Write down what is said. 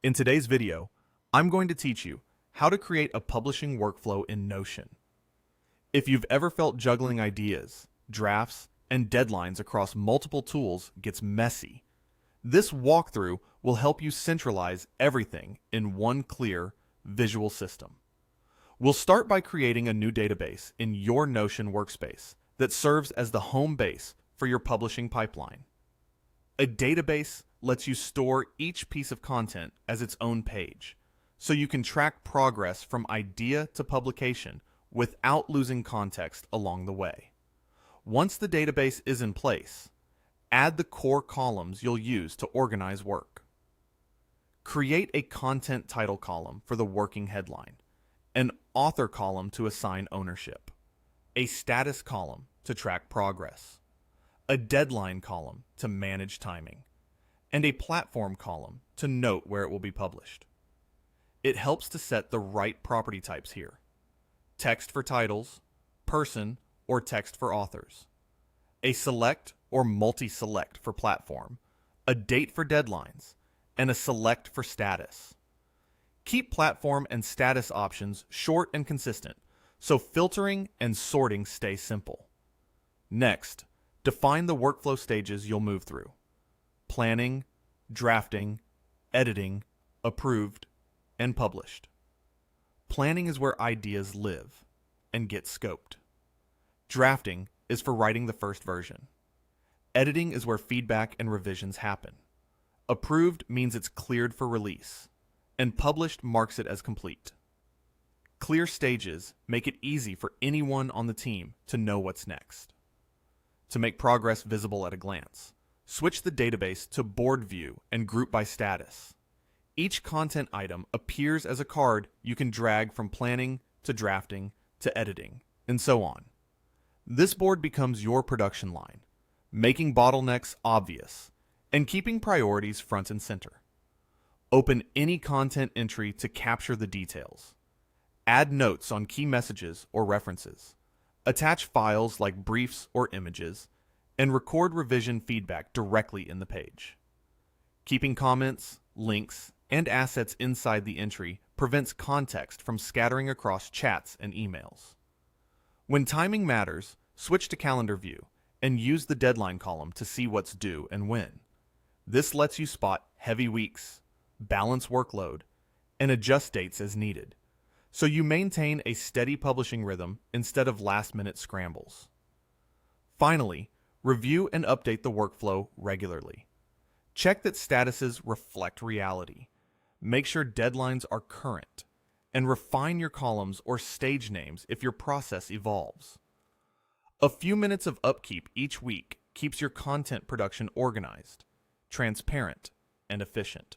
In today's video, I'm going to teach you how to create a publishing workflow in Notion. If you've ever felt juggling ideas, drafts, and deadlines across multiple tools gets messy, this walkthrough will help you centralize everything in one clear, visual system. We'll start by creating a new database in your Notion workspace that serves as the home base for your publishing pipeline. A database lets you store each piece of content as its own page, so you can track progress from idea to publication without losing context along the way. Once the database is in place, add the core columns you'll use to organize work. Create a content title column for the working headline, an author column to assign ownership, a status column to track progress, a deadline column to manage timing, and a platform column to note where it will be published. It helps to set the right property types here: text for titles, person or text for authors, a select or multi-select for platform, a date for deadlines, and a select for status. Keep platform and status options short and consistent, so filtering and sorting stay simple. Next, define the workflow stages you'll move through: planning, drafting, editing, approved, and published. Planning is where ideas live and get scoped. Drafting is for writing the first version. Editing is where feedback and revisions happen. Approved means it's cleared for release, and published marks it as complete. Clear stages make it easy for anyone on the team to know what's next. To make progress visible at a glance, switch the database to board view and group by status. Each content item appears as a card you can drag from planning to drafting to editing, and so on. This board becomes your production line, making bottlenecks obvious and keeping priorities front and center. Open any content entry to capture the details. Add notes on key messages or references. Attach files like briefs or images, and record revision feedback directly in the page. Keeping comments, links, and assets inside the entry prevents context from scattering across chats and emails. When timing matters, switch to calendar view and use the deadline column to see what's due and when. This lets you spot heavy weeks, balance workload, and adjust dates as needed, so you maintain a steady publishing rhythm instead of last-minute scrambles. Finally, review and update the workflow regularly. Check that statuses reflect reality. Make sure deadlines are current, and refine your columns or stage names if your process evolves. A few minutes of upkeep each week keeps your content production organized, transparent, and efficient.